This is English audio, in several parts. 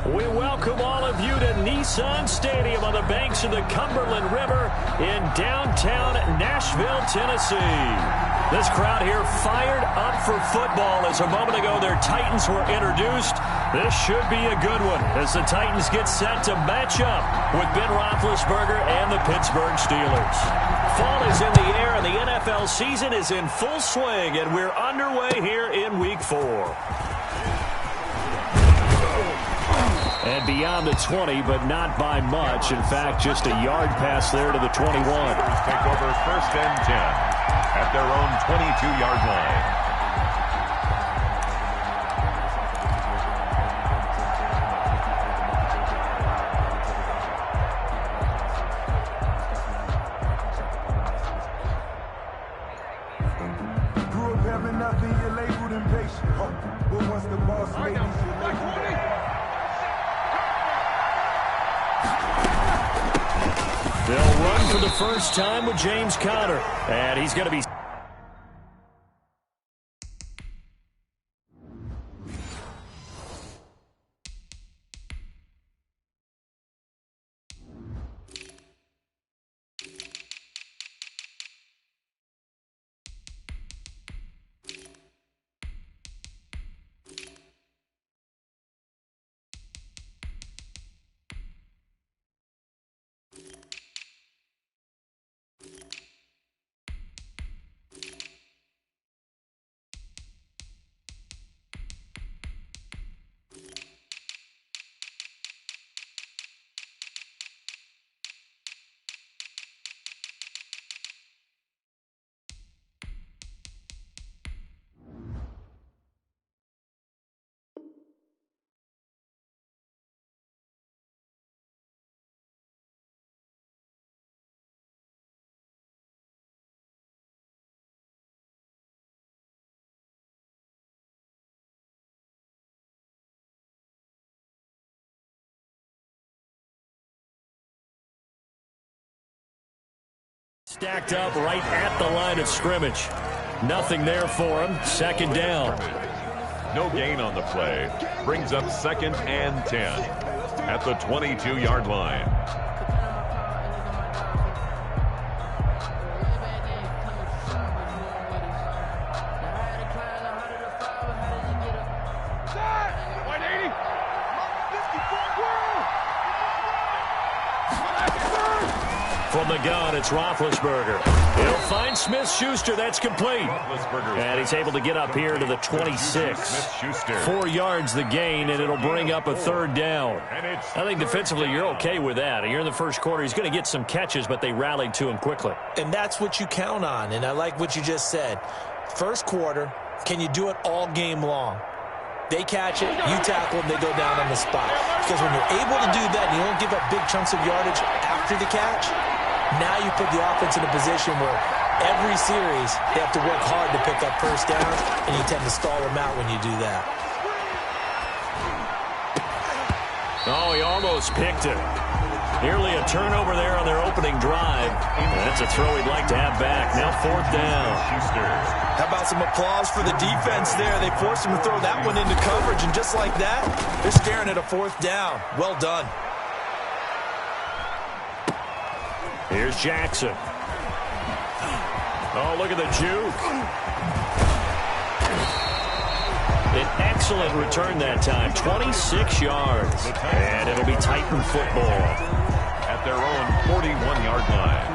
We welcome all of you to Nissan Stadium on the banks of the Cumberland River in downtown Nashville, Tennessee. This crowd here fired up for football as a moment ago their Titans were introduced. This should be a good one as the Titans get set to match up with Ben Roethlisberger and the Pittsburgh Steelers. Fall is in the air and the NFL season is in full swing, and we're underway here in Week 4. And beyond the 20, but not by much. In fact, just a yard pass there to the 21. Take over 1st and 10 at their own 22-yard line. Grew up having nothing, you're labeled impatient. But once the boss ladies, you're labeled. They'll run for the first time with James Conner, and he's going to be... Stacked up right at the line of scrimmage. Nothing there for him. 2nd down. No gain on the play. Brings up 2nd and 10 at the 22-yard line. From the gun, it's Roethlisberger. He'll find Smith-Schuster. That's complete. And he's able to get up here to the 26. 4 yards the gain, and it'll bring up a 3rd down. I think defensively you're okay with that. You're in the first quarter. He's going to get some catches, but they rallied to him quickly. And that's what you count on, and I like what you just said. First quarter, can you do it all game long? They catch it, you tackle them, they go down on the spot. Because when you're able to do that and you don't give up big chunks of yardage after the catch, now you put the offense in a position where every series they have to work hard to pick up first downs, and you tend to stall them out when you do that. Oh, he almost picked it. Nearly a turnover there on their opening drive. And that's a throw he'd like to have back. Now 4th down. How about some applause for the defense there? They forced him to throw that one into coverage, and just like that, they're staring at a 4th down. Well done. Here's Jackson. Oh, look at the juke. An excellent return that time. 26 yards. And it'll be Titan football. At their own 41-yard line.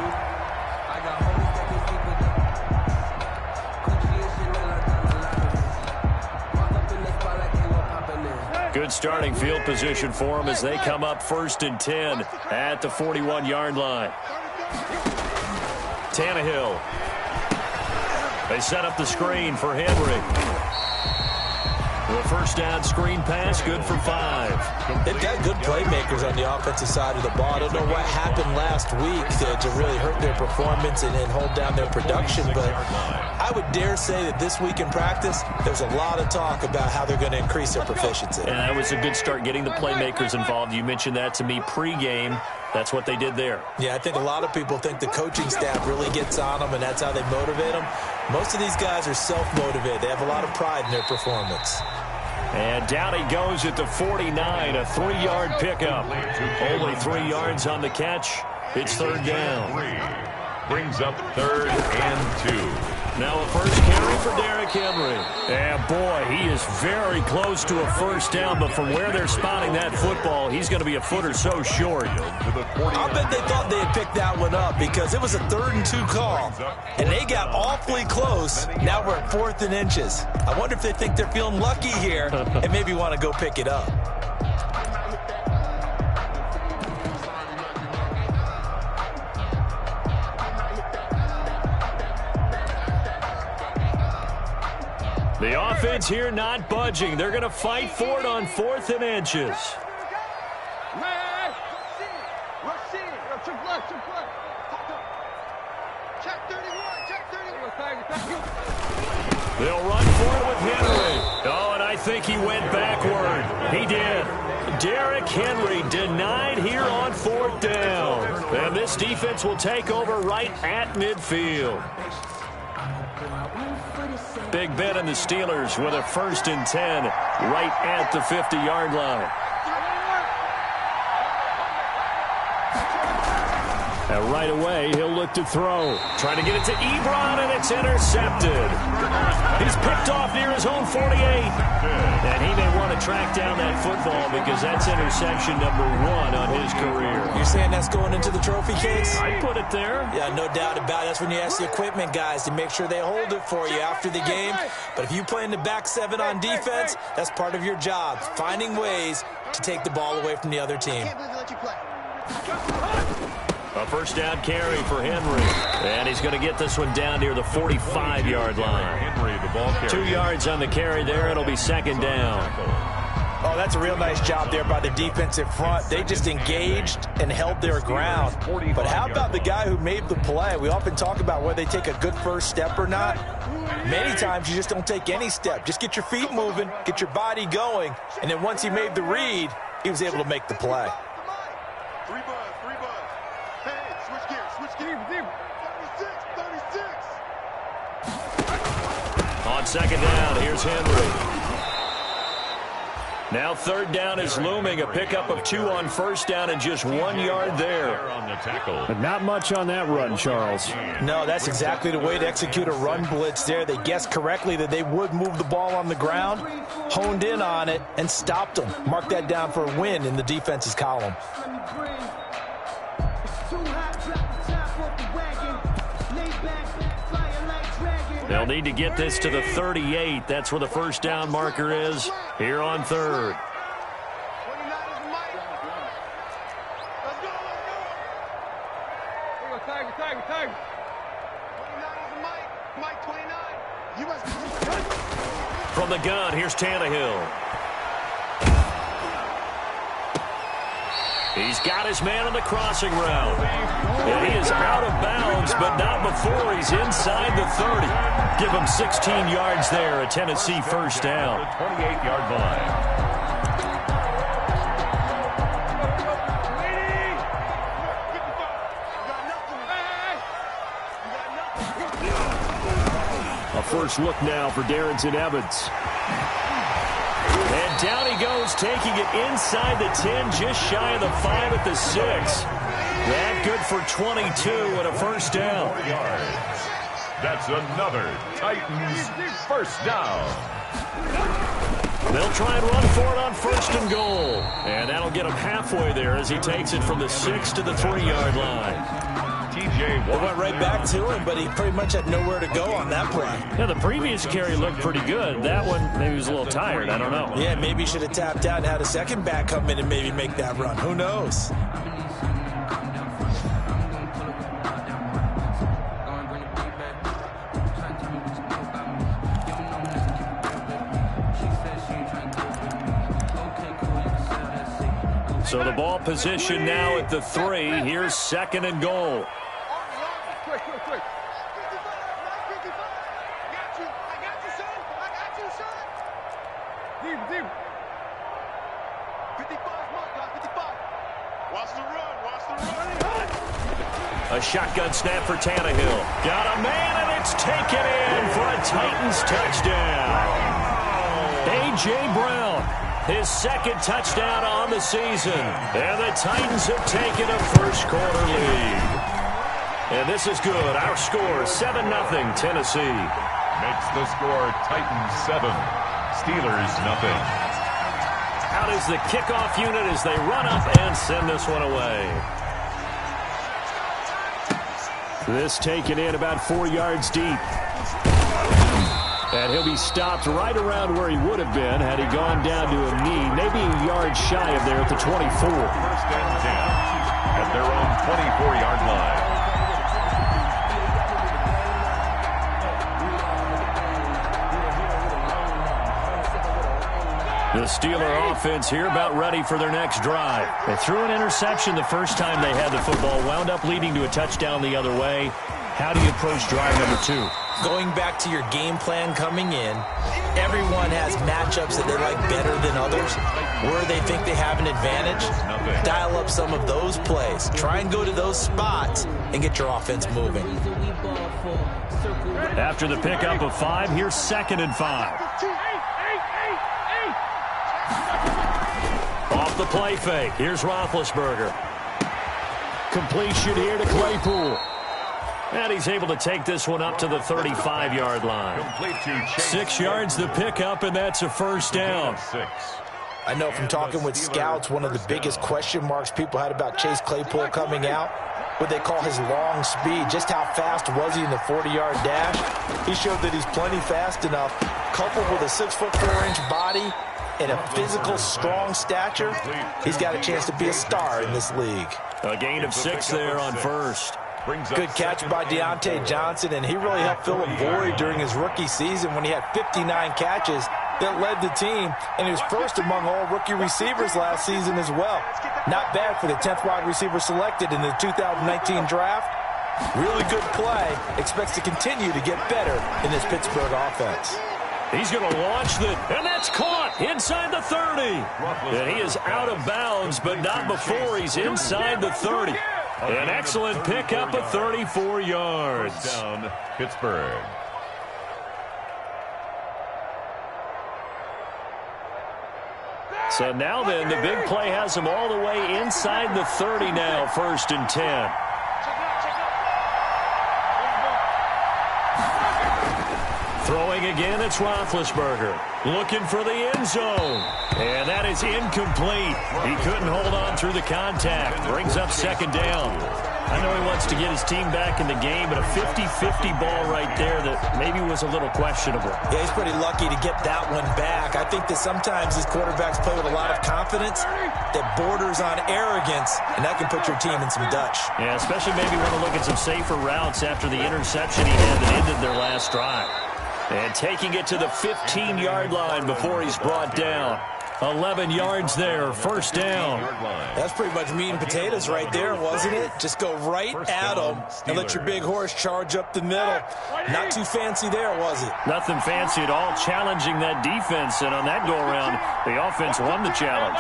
Good starting field position for them as they come up 1st and 10 at the 41-yard line. Tannehill. They set up the screen for Henry. The first down screen pass, good for 5. They've got good playmakers on the offensive side of the ball. I don't know what happened last week to really hurt their performance and hold down their production, but I would dare say that this week in practice, there's a lot of talk about how they're going to increase their proficiency. And that was a good start, getting the playmakers involved. You mentioned that to me pregame. That's what they did there. Yeah, I think a lot of people think the coaching staff really gets on them, and that's how they motivate them. Most of these guys are self-motivated. They have a lot of pride in their performance. And down he goes at the 49, a 3-yard pickup. Only 3 yards on the catch. It's third down. Brings up 3rd and 2. Now a first carry for Derrick Henry. And boy, he is very close to a first down, but from where they're spotting that football, he's going to be a foot or so short. I bet they thought they had picked that one up because it was a 3rd and 2 call, and they got awfully close. Now we're at 4th and inches. I wonder if they think they're feeling lucky here and maybe want to go pick it up. The offense here not budging. They're going to fight for it on 4th and inches. They'll run for it with Henry. Oh, and I think he went backward. He did. Derrick Henry denied here on 4th down. And this defense will take over right at midfield. Big Ben and the Steelers with a 1st and 10 right at the 50-yard line. And right away, he'll look to throw. Trying to get it to Ebron, and it's intercepted. He's picked off near his own 48. And he may want to track down that football because that's interception number 1 on his career. You're saying that's going into the trophy case? I put it there. Yeah, no doubt about it. That's when you ask the equipment guys to make sure they hold it for you after the game. But if you play in the back 7 on defense, that's part of your job, finding ways to take the ball away from the other team. A first down carry for Henry. And he's going to get this one down near the 45-yard line. Henry, the ball carrier. 2 yards on the carry there. It'll be 2nd down. Oh, that's a real nice job there by the defensive front. They just engaged and held their ground. But how about the guy who made the play? We often talk about whether they take a good first step or not. Many times you just don't take any step. Just get your feet moving, get your body going, and then once he made the read, he was able to make the play. On 2nd down, here's Henry. Now 3rd down is looming. A pickup of 2 on 1st down and just 1 yard there. On the tackle. But not much on that run, Charles. No, that's exactly the way to execute a run blitz there. They guessed correctly that they would move the ball on the ground, honed in on it, and stopped them. Mark that down for a win in the defense's column. They'll need to get this to the 38. That's where the first down marker is here on 3rd. From the gun, here's Tannehill. He's got his man on the crossing route. And he is out of bounds, but not before he's inside the 30. Give him 16 yards there, a Tennessee first down. The 28-yard line. A first look now for Darrington Evans. And down he goes, taking it inside the 10, just shy of the 5 at the 6. That good for 22 and a first down. 4 yards. That's another Titans first down. They'll try and run for it on 1st and goal. And that'll get him halfway there as he takes it from the 6 to the 3-yard line. They went right back to him, but he pretty much had nowhere to go on that play. Yeah, the previous carry looked pretty good. That one, maybe he was a little tired. I don't know. Yeah, maybe he should have tapped out and had a second back come in and maybe make that run. Who knows? So the ball position now at the 3. Here's 2nd and goal. A shotgun snap for Tannehill. Got a man, and it's taken in for a Titans touchdown. A.J. A.J. Brown, his second touchdown on the season. And the Titans have taken a first-quarter lead. And this is good. Our score, 7-0 Tennessee. Makes the score Titans 7, Steelers 0. Out is the kickoff unit as they run up and send this one away. This taken in about 4 yards deep. And he'll be stopped right around where he would have been had he gone down to a knee, maybe a yard shy of there at the 24. First and 10 at their own 24-yard line. The Steeler offense here about ready for their next drive. They threw an interception the first time they had the football, wound up leading to a touchdown the other way. How do you approach drive number 2? Going back to your game plan coming in, everyone has matchups that they like better than others. Where they think they have an advantage, dial up some of those plays. Try and go to those spots and get your offense moving. After the pickup of 5, here's 2nd and 5. Off the play fake. Here's Roethlisberger. Completion here to Claypool. And he's able to take this one up to the 35-yard line. 6 yards the pickup, and that's a first down. I know from talking with scouts, one of the biggest question marks people had about Chase Claypool coming out, what they call his long speed. Just how fast was he in the 40-yard dash? He showed that he's plenty fast enough, coupled with a 6'4" body and a physical, strong stature. He's got a chance to be a star in this league. A gain of 6 there on first. Good catch by Deontay Johnson, and he really helped fill a void during his rookie season when he had 59 catches that led the team, and he was first among all rookie receivers last season as well. Not bad for the 10th wide receiver selected in the 2019 draft. Really good play. Expects to continue to get better in this Pittsburgh offense. He's going to launch the, and that's caught inside the 30. And he is out of bounds, but not before he's inside the 30. An excellent pickup of 34 yards. First down, Pittsburgh. So now then, the big play has him all the way inside the 30 now, 1st and 10. Throwing again, it's Roethlisberger. Looking for the end zone. And that is incomplete. He couldn't hold on through the contact. Brings up 2nd down. I know he wants to get his team back in the game, but a 50-50 ball right there that maybe was a little questionable. Yeah, he's pretty lucky to get that one back. I think that sometimes these quarterbacks play with a lot of confidence that borders on arrogance, and that can put your team in some Dutch. Yeah, especially maybe want to look at some safer routes after the interception he had that ended their last drive. And taking it to the 15-yard line before he's brought down. 11 yards there, 1st down. That's pretty much meat and potatoes right there, wasn't it? Just go right at them and let your big horse charge up the middle. Not too fancy there, was it? Nothing fancy at all, challenging that defense. And on that go-around, the offense won the challenge.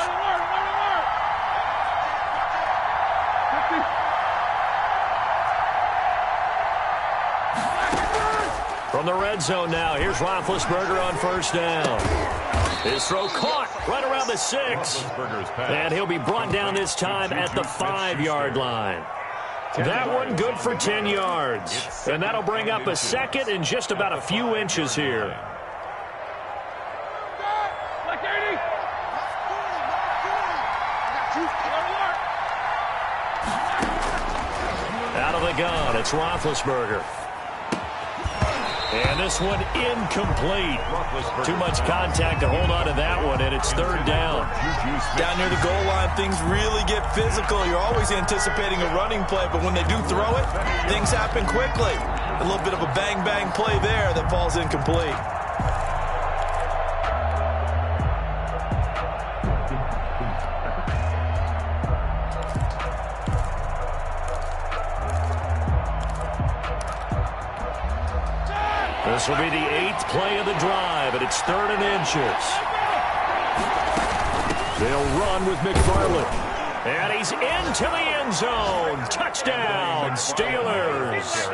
From the red zone now, here's Roethlisberger on 1st down. His throw caught right around the 6. And he'll be brought down this time at the 5-yard line. That one good for 10 yards. And that'll bring up a 2nd and just about a few inches here. Out of the gun, it's Roethlisberger. And this one incomplete. Too much contact to hold on to that one, and it's 3rd down. Down near the goal line, things really get physical. You're always anticipating a running play, but when they do throw it, things happen quickly. A little bit of a bang-bang play there that falls incomplete. This will be the 8th play of the drive, and it's 3rd and inches. They'll run with McFarland. And he's into the end zone. Touchdown, Steelers.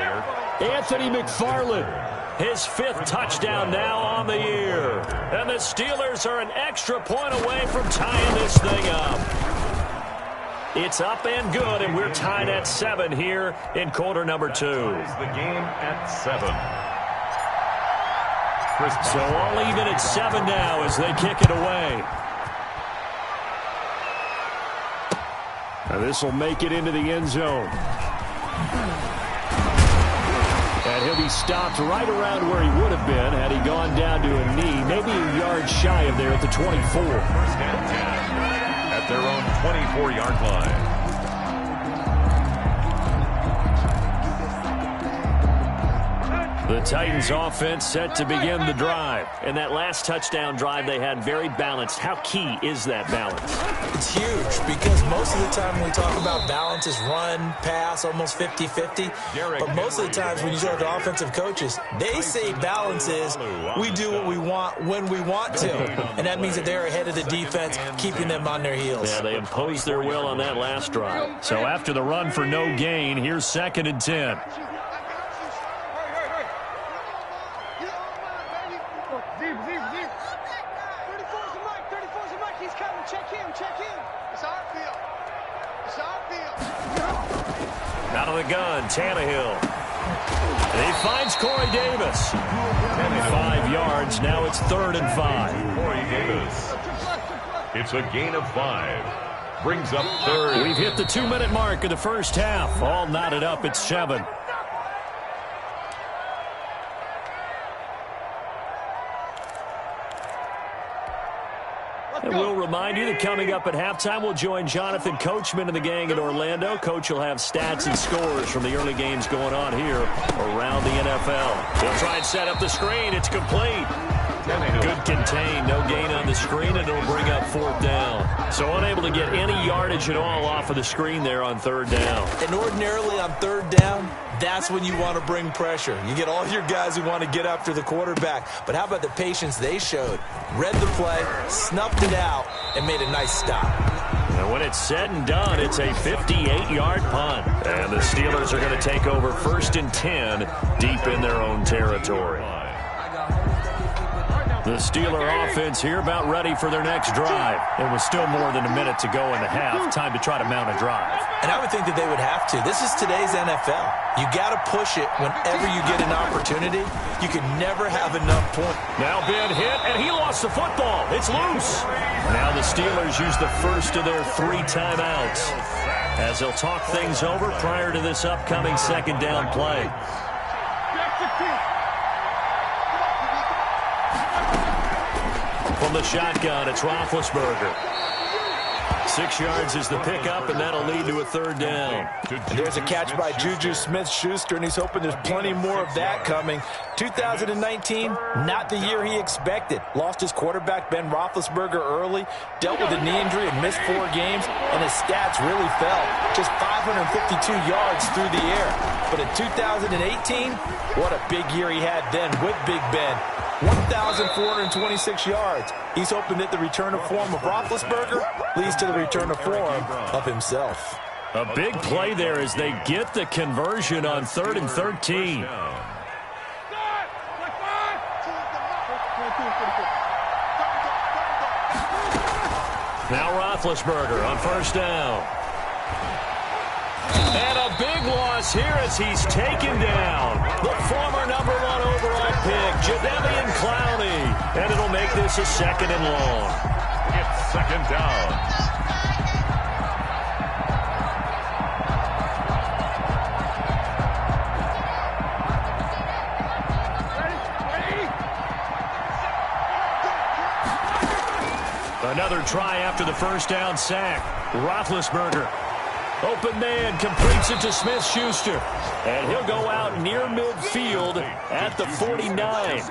Anthony McFarland his 5th touchdown now on the year. And the Steelers are an extra point away from tying this thing up. It's up and good, and we're tied at 7 here in quarter number 2. The game at 7. So all even at 7 now as they kick it away. Now this will make it into the end zone. And he'll be stopped right around where he would have been had he gone down to a knee, maybe a yard shy of there at the 24. First and 10 at their own 24-yard line. The Titans offense set to begin the drive. And that last touchdown drive they had very balanced. How key is that balance? It's huge because most of the time when we talk about balance is run, pass, almost 50-50. But most of the times when you talk to offensive coaches, they say balance is we do what we want when we want to. And that means that they're ahead of the defense, keeping them on their heels. Yeah, they imposed their will on that last drive. So after the run for no gain, here's 2nd and 10. Out of the gun, Tannehill. And he finds Corey Davis. 5 yards, now it's 3rd and 5. Corey Davis. It's a gain of 5. Brings up 3rd. We've hit the 2-minute mark of the first half. All knotted up at 7. And we'll remind you that coming up at halftime, we'll join Jonathan Coachman and the gang in Orlando. Coach will have stats and scores from the early games going on here around the NFL. He'll try and set up the screen. It's complete. Good contain. No gain on the screen, and it'll bring up 4th down. So unable to get any yardage at all off of the screen there on 3rd down. And ordinarily on 3rd down, that's when you want to bring pressure. You get all your guys who want to get after the quarterback. But how about the patience they showed? Read the play, snuffed it out, and made a nice stop. And when it's said and done, it's a 58-yard punt. And the Steelers are going to take over 1st and 10 deep in their own territory. The Steeler offense here about ready for their next drive. It was still more than a minute to go in the half. Time to try to mount a drive. And I would think that they would have to. This is today's NFL. You got to push it whenever you get an opportunity. You can never have enough points. Now Ben hit, and he lost the football. It's loose. Now the Steelers use the first of their 3 timeouts as they'll talk things over prior to this upcoming 2nd down play. From the shotgun, it's Roethlisberger. 6 yards is the pickup, and that'll lead to a 3rd down. And there's a catch by Juju Smith-Schuster, and he's hoping there's plenty more of that coming. 2019, not the year he expected. Lost his quarterback, Ben Roethlisberger, early. Dealt with a knee injury and missed 4 games, and his stats really fell. Just 552 yards through the air. But in 2018, what a big year he had then with Big Ben. 1,426 yards. He's hoping that the return of form of Roethlisberger leads to the return of form of himself. A big play there as they get the conversion on 3rd and 13. Now Roethlisberger on 1st down. And a big loss here as he's taken down. The former #1 overall pick, Jadeveon Clowney. And it'll make this a 2nd and long. It's 2nd down. Another try after the 1st down sack. Roethlisberger. Open man completes it to Smith-Schuster. And he'll go out near midfield at the 49.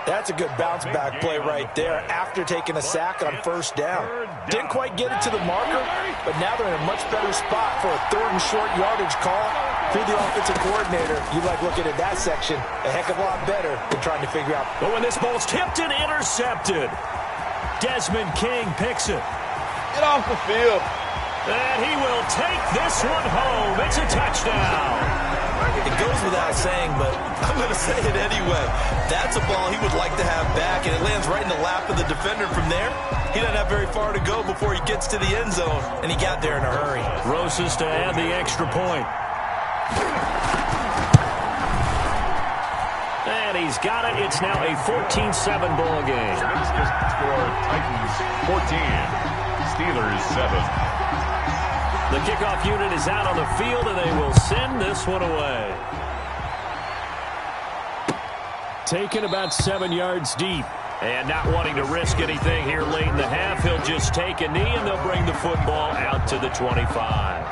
That's a good bounce-back play right there after taking a sack on 1st down. Didn't quite get it to the marker, but now they're in a much better spot for a 3rd and short yardage call. Through the offensive coordinator, you like looking at that section a heck of a lot better than trying to figure out. But when this ball's tipped and intercepted, Desmond King picks it. Get off the field. And he will take this one home. It's a touchdown. It goes without saying, but I'm going to say it anyway. That's a ball he would like to have back, and it lands right in the lap of the defender. From there, he doesn't have very far to go before he gets to the end zone, and he got there in a hurry. Rosas to add the extra point. And he's got it. It's now a 14-7 ball game. It's just scored Titans 14, Steelers 7. The kickoff unit is out on the field, and they will send this one away. Taken about 7 yards deep. And not wanting to risk anything here late in the half, he'll just take a knee, and they'll bring the football out to the 25.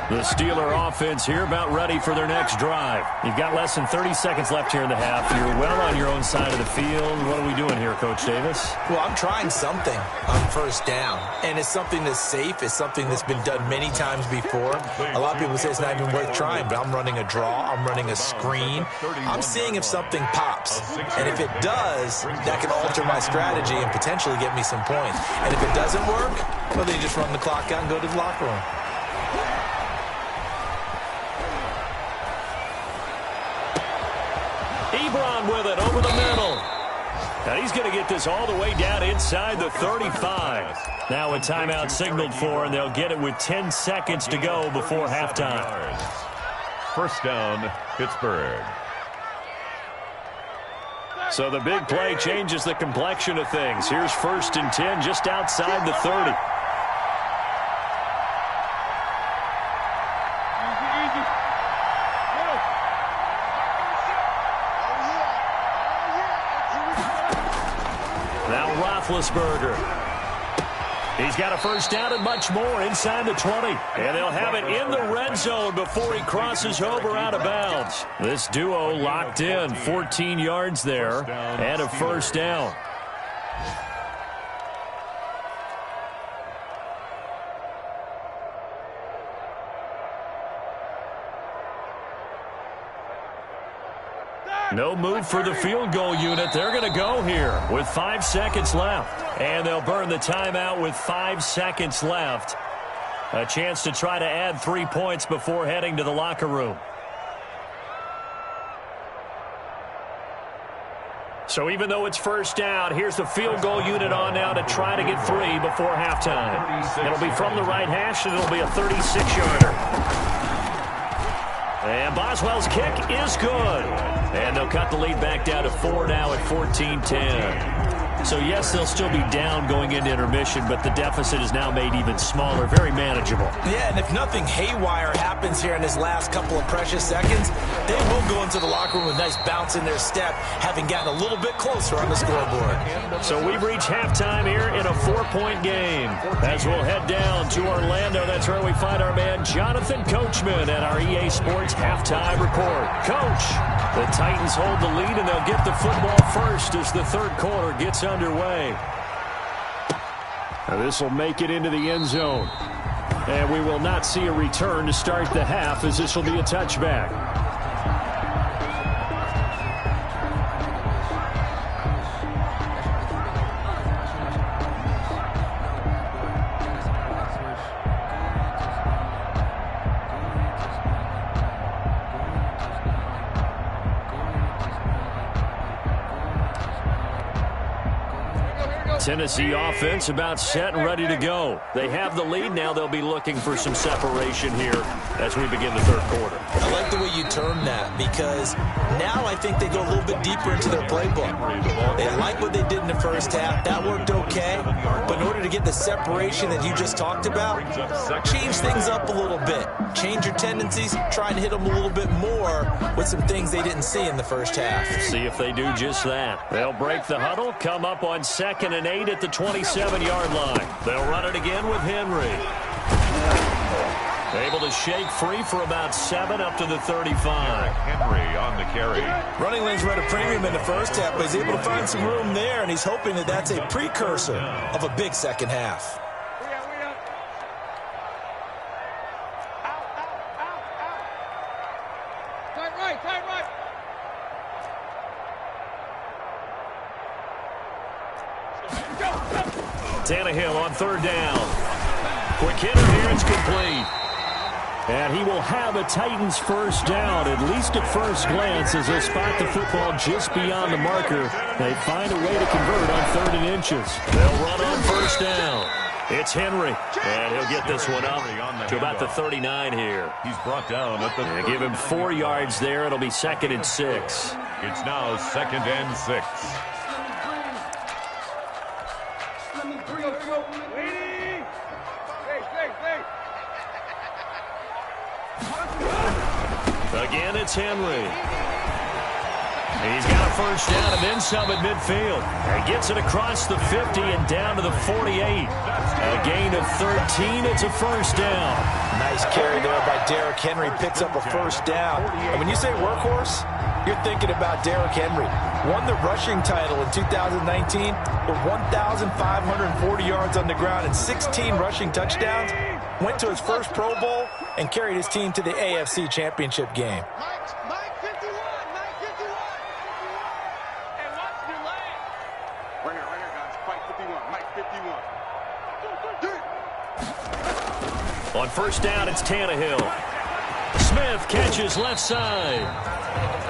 The Steeler offense here about ready for their next drive. You've got less than 30 seconds left here in the half. You're well on your own side of the field. What are we doing here, Coach Davis? Well, I'm trying something on first down, and it's something that's safe. It's something that's been done many times before. A lot of people say it's not even worth trying, but I'm running a draw. I'm running a screen. I'm seeing if something pops, and if it does, that can alter my strategy and potentially get me some points. And if it doesn't work, well, then you just run the clock out and go to the locker room. Ebron with it over the middle. And he's going to get this all the way down inside the 35. Now a timeout signaled for, and they'll get it with 10 seconds to go before halftime. First down, Pittsburgh. So the big play changes the complexion of things. Here's 1st and 10 just outside the 30. Roethlisberger. He's got a first down and much more inside the 20. And they'll have it in the red zone before he crosses over out of bounds. This duo locked in, 14 yards there and a first down. No move for the field goal unit. They're going to go here with 5 seconds left. And they'll burn the timeout with 5 seconds left. A chance to try to add 3 points before heading to the locker room. So even though it's first down, here's the field goal unit on now to try to get 3 before halftime. It'll be from the right hash, and it'll be a 36-yarder. And Boswell's kick is good. And they'll cut the lead back down to 4 now at 14-10. So, yes, they'll still be down going into intermission, but the deficit is now made even smaller, very manageable. Yeah, and if nothing haywire happens here in this last couple of precious seconds, they will go into the locker room with a nice bounce in their step, having gotten a little bit closer on the scoreboard. So we've reached halftime here in a 4-point game. As we'll head down to Orlando, that's where we find our man Jonathan Coachman at our EA Sports Halftime Report. Coach, the Titans hold the lead, and they'll get the football first as the third quarter gets underway. This will make it into the end zone. And we will not see a return to start the half, as this will be a touchback. Tennessee offense about set and ready to go. They have the lead. Now they'll be looking for some separation here as we begin the third quarter. I like the way you term that, because now I think they go a little bit deeper into their playbook. They like what they did in the first half. That worked okay. But in order to get the separation that you just talked about, change things up a little bit. Change your tendencies. Try and hit them a little bit more with some things they didn't see in the first half. See if they do just that. They'll break the huddle, come up on 2nd and 8 at the 27-yard line. They'll run it again with Henry. Able to shake free for about 7 up to the 35. Henry on the carry. Running lanes were at a premium in the first half, but he's able to find some room there, and he's hoping that that's a precursor of a big second half. Tannehill on 3rd down. Quick hitter here, it's complete. And he will have a Titans first down, at least at first glance, as they'll spot the football just beyond the marker. They find a way to convert on 3rd and inches. They'll run on first down. It's Henry, and he'll get this one up to about the 39 here. He's brought down at the... And give him 4 yards there. It'll be 2nd and 6. It's now 2nd and 6. Again, it's Henry. He's got a first down and then some at midfield. He gets it across the 50 and down to the 48. A gain of 13. It's a first down. Nice carry there by Derrick Henry. Picks up a first down. And when you say workhorse, you're thinking about Derrick Henry. Won the rushing title in 2019 with 1,540 yards on the ground and 16 rushing touchdowns. Went to his first Pro Bowl and carried his team to the AFC Championship game. Mike 51, Mike 51. And watch your leg. Right here, guys. Mike 51. On first down, it's Tannehill. Smith catches left side.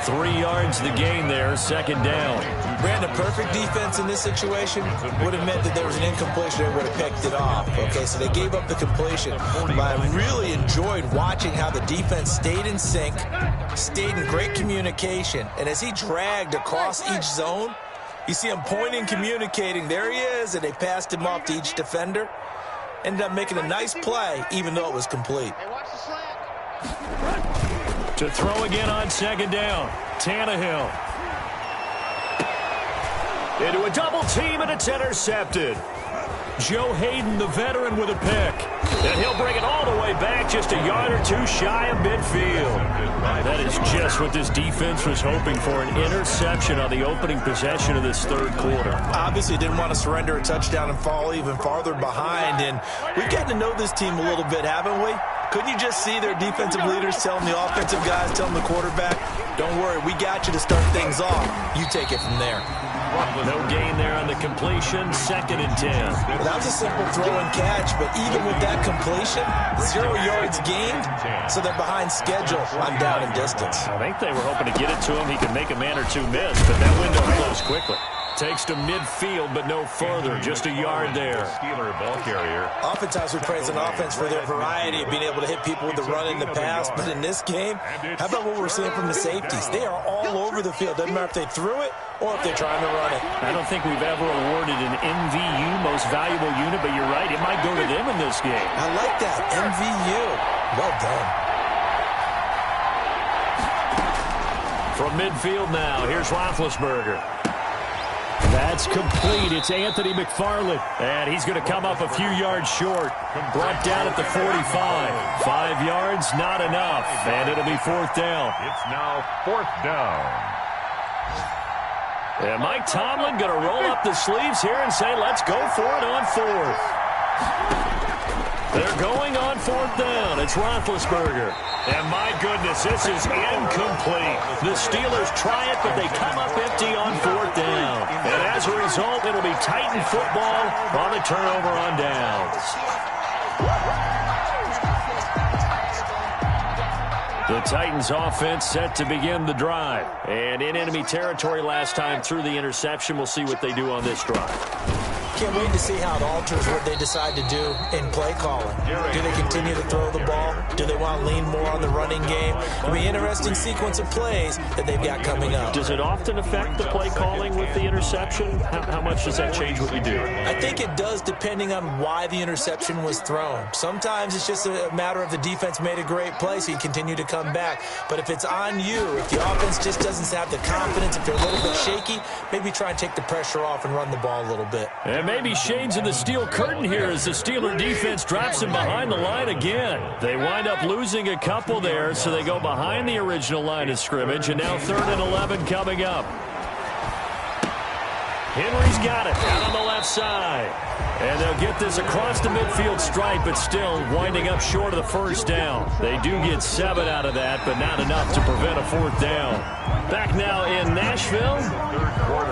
3 yards the gain there, 2nd down. Brandon, perfect defense in this situation would have meant that there was an incompletion. They would have picked it off. Okay, so they gave up the completion. But I really enjoyed watching how the defense stayed in sync, stayed in great communication. And as he dragged across each zone, you see him pointing, communicating. There he is, and they passed him off to each defender. Ended up making a nice play, even though it was complete. Hey, watch the slant. To throw again on 2nd down. Tannehill. Into a double team, and it's intercepted. Joe Hayden, the veteran, with a pick. And he'll bring it all the way back, just a yard or 2 shy of midfield. That is just what this defense was hoping for, an interception on the opening possession of this 3rd quarter. Obviously didn't want to surrender a touchdown and fall even farther behind. And we've gotten to know this team a little bit, haven't we? Couldn't you just see their defensive leaders telling the offensive guys, telling the quarterback, don't worry, we got you to start things off. You take it from there. No gain there on the completion, 2nd and 10. Well, that was a simple throw and catch, but even with that completion, 0 yards gained, so they're behind schedule on down and distance. I think they were hoping to get it to him. He could make a man or 2 miss, but that window closed quickly. Takes to midfield, but no further. Just a yard there. Steeler ball carrier. Oftentimes we praise an offense for their variety of being able to hit people with the run in the pass, but in this game, how about what we're seeing from the safeties? They are all over the field. Doesn't matter if they threw it or if they're trying to run it. I don't think we've ever awarded an MVU, most valuable unit, but you're right, it might go to them in this game. I like that, MVU. Well done. From midfield now, here's Roethlisberger. That's complete. It's Anthony McFarland. And he's going to come up a few yards short. Brought down at the 45. 5 yards, not enough. And it'll be 4th down. It's now 4th down. And Mike Tomlin going to roll up the sleeves here and say, let's go for it on 4th. They're going on 4th down. It's Roethlisberger. And my goodness, this is incomplete. The Steelers try it, but they come up empty on 4th down. And as a result, it'll be Titan football on the turnover on downs. The Titans offense set to begin the drive. And in enemy territory last time through the interception. We'll see what they do on this drive. Can't wait to see how it alters what they decide to do in play calling. Do they continue to throw the ball? Do they want to lean more on the running game? It'll be an interesting sequence of plays that they've got coming up. Does it often affect the play calling with the interception? How much does that change what you do? I think it does, depending on why the interception was thrown. Sometimes it's just a matter of the defense made a great play, so you continue to come back. But if it's on you, if the offense just doesn't have the confidence, if they're a little bit shaky, maybe try and take the pressure off and run the ball a little bit. And maybe shades of the steel curtain here as the Steeler defense drops him behind the line again. They wind up losing a couple there, so they go behind the original line of scrimmage, and now 3rd and 11 coming up. Henry's got it out on the left side. And they'll get this across the midfield stripe, but still winding up short of the 1st down. They do get 7 out of that, but not enough to prevent a 4th down. Back now in Nashville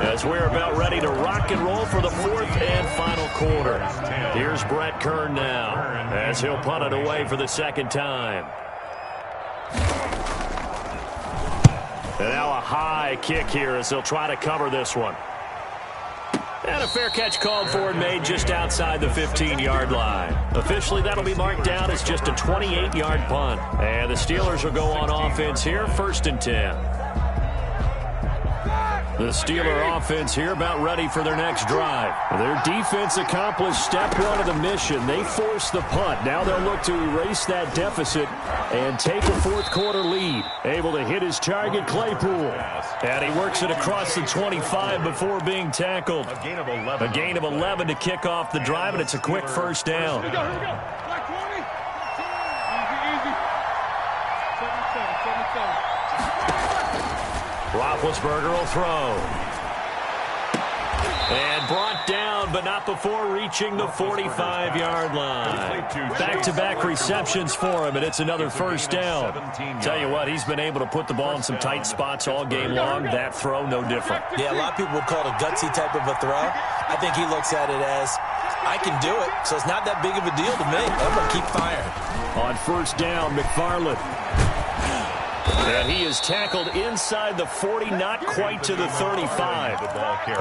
as we're about ready to rock and roll for the 4th and final quarter. Here's Brett Kern now as he'll punt it away for the 2nd time. And now a high kick here as they'll try to cover this one. And a fair catch called for and made just outside the 15-yard line. Officially, that'll be marked down as just a 28-yard punt. And the Steelers will go on offense here, 1st and 10. The Steeler offense here about ready for their next drive. Their defense accomplished step 1 of the mission. They forced the punt. Now they'll look to erase that deficit and take a 4th quarter lead. Able to hit his target, Claypool. And he works it across the 25 before being tackled. A gain of 11. A gain of 11 to kick off the drive, and it's a quick first down. Here we go. Black 20. Easy. 77. Roethlisberger will throw. And brought down, but not before reaching the 45-yard line. Back-to-back receptions for him, and it's another first down. Tell you what, he's been able to put the ball in some tight spots all game long. That throw, no different. Yeah, a lot of people would call it a gutsy type of a throw. I think he looks at it as, I can do it, so it's not that big of a deal to me. I'm going to keep firing. On first down, McFarland. And he is tackled inside the 40, not quite to the 35.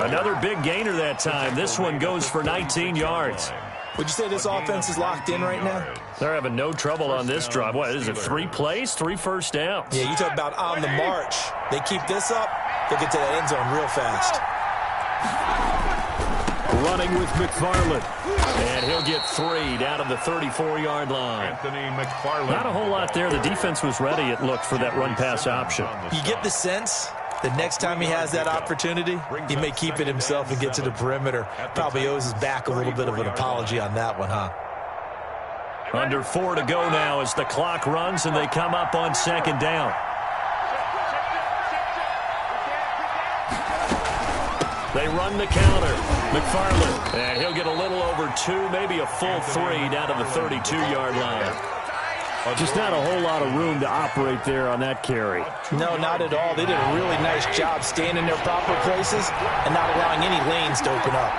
Another big gainer that time. This one goes for 19 yards. Would you say this offense is locked in right now? They're having no trouble on this drive. What is it, 3 plays, 3 first downs? Yeah, you talk about on the march. They keep this up, they'll get to that end zone real fast. Running with McFarland. And he'll get 3 down to the 34-yard line. Anthony McFarland. Not a whole lot there. The defense was ready, it looked, for that run-pass option. You get the sense that next time he has that opportunity, he may keep it himself and get to the perimeter. Probably owes his back a little bit of an apology on that one, huh? Under 4 to go now as the clock runs and they come up on 2nd down. They run the counter. McFarland, and he'll get a little over 2, maybe a full 3 down to the 32-yard line. Just not a whole lot of room to operate there on that carry. No, not at all. They did a really nice job staying in their proper places and not allowing any lanes to open up.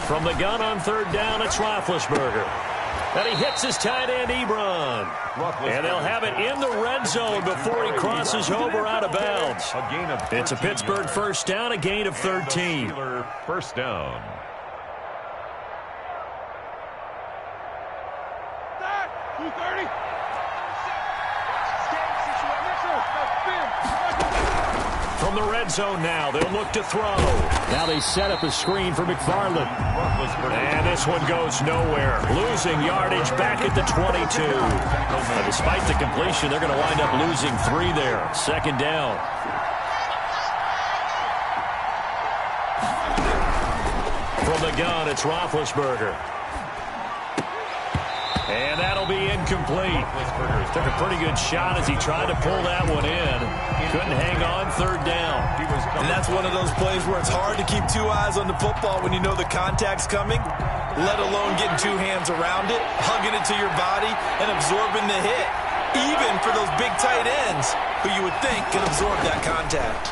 From the gun on 3rd down, it's Roethlisberger. And he hits his tight end, Ebron. And they'll have it in the red zone before he crosses over out of bounds. It's a Pittsburgh first down, a gain of 13. First down. From the red zone now, they'll look to throw. Now they set up a screen for McFarland. And this one goes nowhere. Losing yardage back at the 22. Despite the completion, they're going to wind up losing 3 there. 2nd down. From the gun, it's Roethlisberger. And that'll be incomplete. Took a pretty good shot as he tried to pull that one in. Couldn't hang on 3rd down. And that's one of those plays where it's hard to keep 2 eyes on the football when you know the contact's coming, let alone getting 2 hands around it, hugging it to your body, and absorbing the hit. Even for those big tight ends who you would think can absorb that contact.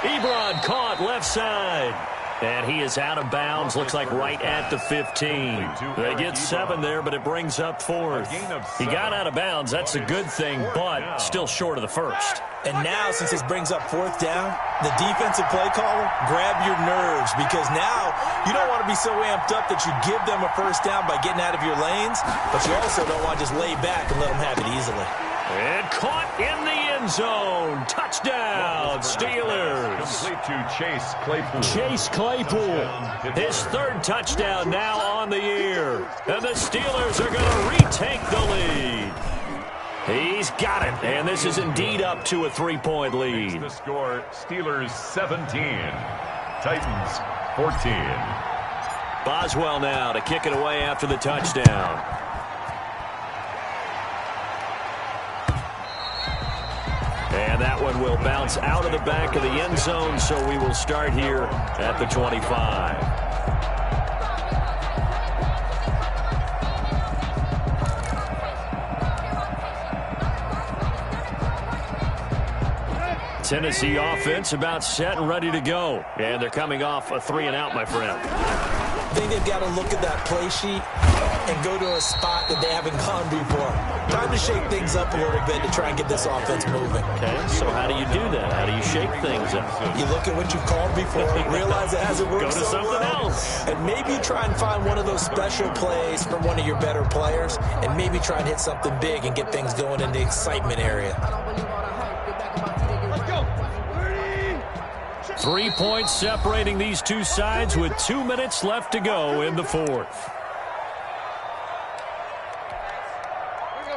Ebron caught left side. And he is out of bounds, looks like right at the 15. They get 7 there, but it brings up 4th. He got out of bounds. That's a good thing, but still short of the first. And now, since this brings up 4th down, the defensive play caller, grab your nerves, because now you don't want to be so amped up that you give them a first down by getting out of your lanes, but you also don't want to just lay back and let them have it easily. And caught in the end zone. Touchdown, Steelers. Complete to Chase Claypool. Chase Claypool. His 3rd touchdown now on the year. And the Steelers are going to retake the lead. He's got it. And this is indeed up to a 3-point lead. The score, Steelers 17. Titans 14. Boswell now to kick it away after the touchdown. And that one will bounce out of the back of the end zone, so we will start here at the 25. Tennessee offense about set and ready to go. And they're coming off a 3-and-out, my friend. I think they've got to look at that play sheet and go to a spot that they haven't gone before. Time to shake things up a little bit to try and get this offense moving. Okay, so how do you do that? How do you shake things up? You look at what you've called before, realize it hasn't worked Go to so something well, else. and maybe try and find one of those special plays from one of your better players, and maybe try and hit something big and get things going in the excitement area. 3 points separating these two sides with 2 minutes left to go in the fourth.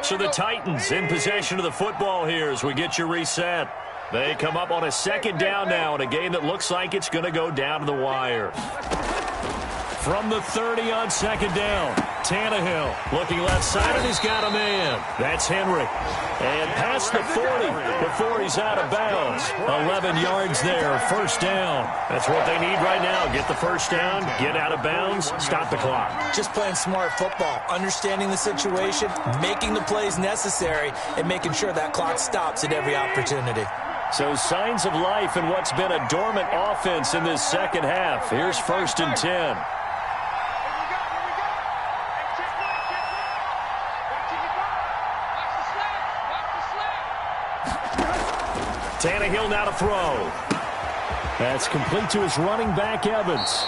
So the Titans in possession of the football here as we get you reset. They come up on a second down now in a game that looks like it's going to go down to the wire. From the 30 on second down, Tannehill looking left side, and he's got a man. That's Henry. And past the 40 before he's out of bounds. 11 yards there, first down. That's what they need right now. Get the first down, get out of bounds, stop the clock. Just playing smart football, understanding the situation, making the plays necessary, and making sure that clock stops at every opportunity. So signs of life in what's been a dormant offense in this second half. Here's 1st and 10. Tannehill now to throw. That's complete to his running back, Evans.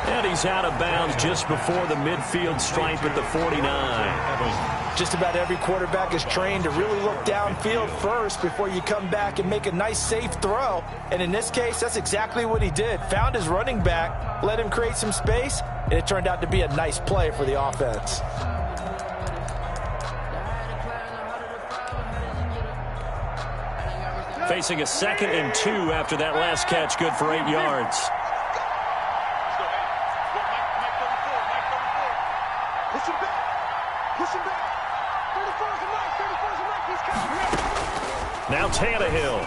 And he's out of bounds just before the midfield stripe at the 49. Just about every quarterback is trained to really look downfield first before you come back and make a nice, safe throw. And in this case, that's exactly what he did. Found his running back, let him create some space, and it turned out to be a nice play for the offense. Facing a 2nd and 2 after that last catch, good for 8 yards. Push him back. Push him back. 34's a Mike. 34's a Mike. He's coming. Now Tannehill.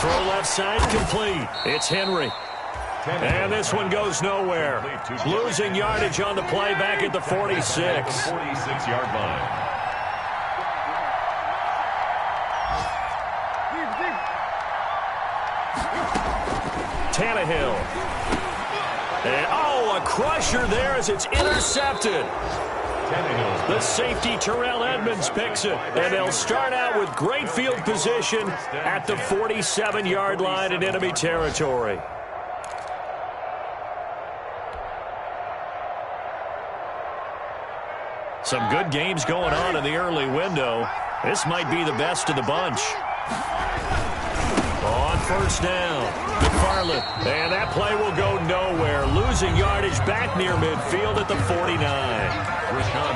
Throw left side complete. It's Henry. And this one goes nowhere. Losing yardage on the play back at the 46. 46-yard line. Tannehill. And, a crusher there as it's intercepted. The safety, Terrell Edmonds, picks it. And they'll start out with great field position at the 47-yard line in enemy territory. Some good games going on in the early window. This might be the best of the bunch. On first down, McFarland. And that play will go nowhere. Losing yardage back near midfield at the 49.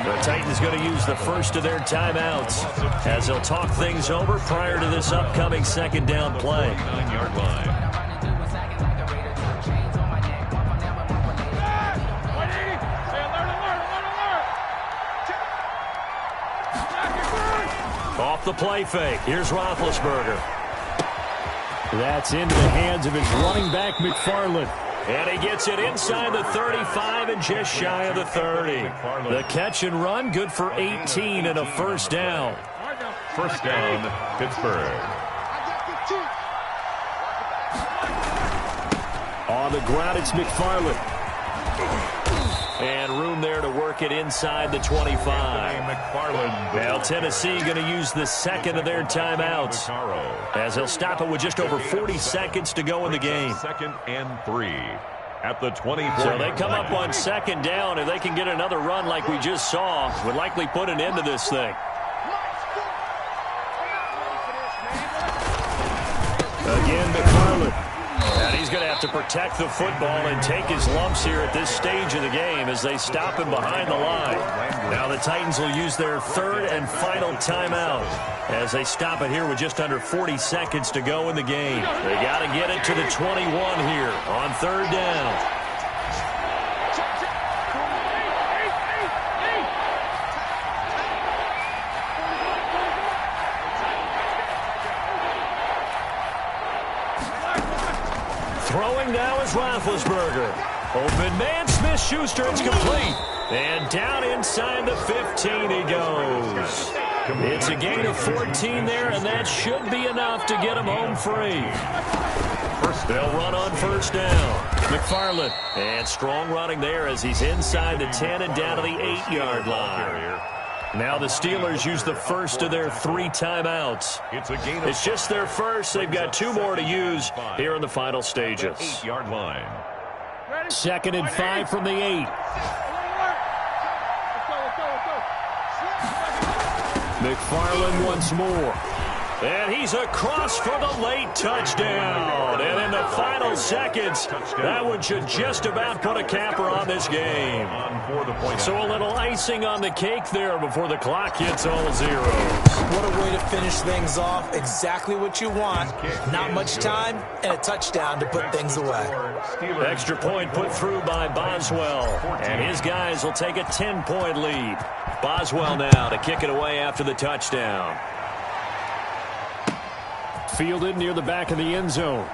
The Titans going to use the first of their timeouts as they'll talk things over prior to this upcoming second down play. 9-yard line. Off the play fake. Here's Roethlisberger. That's into the hands of his running back, McFarland. And he gets it inside the 35 and just shy of the 30. The catch and run, good for 18 and a first down. First down, Pittsburgh. On the ground, it's McFarland. And room there to work it inside the 25. Now Tennessee going to use the second of their timeouts as they'll stop it with just over 40 seconds to go in the game. 2nd and 3 at the 24. So they come up on second down. If they can get another run like we just saw, would likely put an end to this thing. Again, McFarland. And he's going to have to protect the football and take his lumps here at this stage of the game as they stop him behind the line. Now the Titans will use their third and final timeout as they stop it here with just under 40 seconds to go in the game. They got to get it to the 21 here on third down. Throwing now is Roethlisberger. Open man, Smith-Schuster, it's complete. And down inside the 15 he goes. It's a gain of 14 there, and that should be enough to get him home free. They'll run on first down. McFarland. And strong running there as he's inside the 10 and down to the 8-yard line. Now the Steelers use the first of their 3 timeouts. It's just their first. They've got 2 more to use here in the final stages. 8-yard line. 2nd and 5 from the 8. McFarland once more. And he's across for the late touchdown. And in the final seconds, that one should just about put a capper on this game. So a little icing on the cake there before the clock hits all zeros. What a way to finish things off. Exactly what you want. Not much time and a touchdown to put things away. Extra point put through by Boswell. And his guys will take a 10-point lead. Boswell now to kick it away after the touchdown. Fielded near the back of the end zone.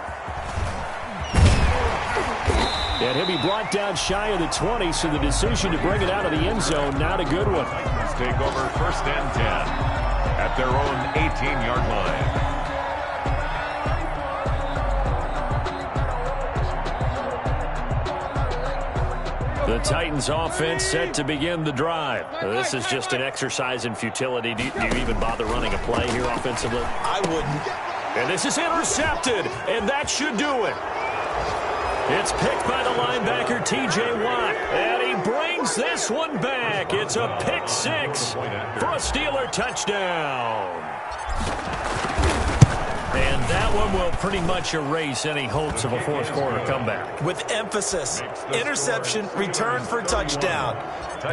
And he'll be brought down shy of the 20, so the decision to bring it out of the end zone, not a good one. Let's take over 1st and 10 at their own 18-yard line. The Titans offense set to begin the drive. This is just an exercise in futility. Do you even bother running a play here offensively? I wouldn't. And this is intercepted, and that should do it. It's picked by the linebacker, T.J. Watt, and he brings this one back. It's a pick 6 for a Steeler touchdown. And that one will pretty much erase any hopes of a fourth-quarter comeback. With emphasis, interception, return for touchdown.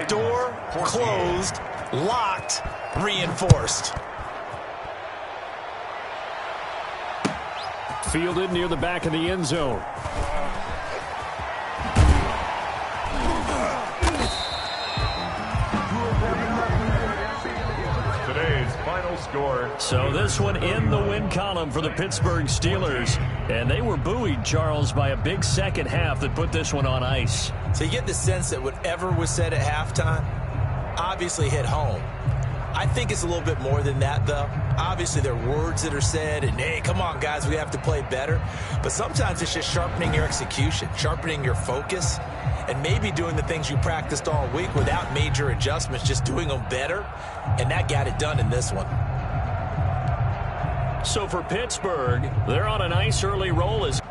Door closed, locked, reinforced. Fielded near the back of the end zone. Today's final score. So this one in the win column for the Pittsburgh Steelers. And they were buoyed, Charles, by a big second half that put this one on ice. So you get the sense that whatever was said at halftime obviously hit home. I think it's a little bit more than that, though. Obviously, there are words that are said, and, hey, come on, guys, we have to play better. But sometimes it's just sharpening your execution, sharpening your focus, and maybe doing the things you practiced all week without major adjustments, just doing them better, and that got it done in this one. So for Pittsburgh, they're on a nice early roll as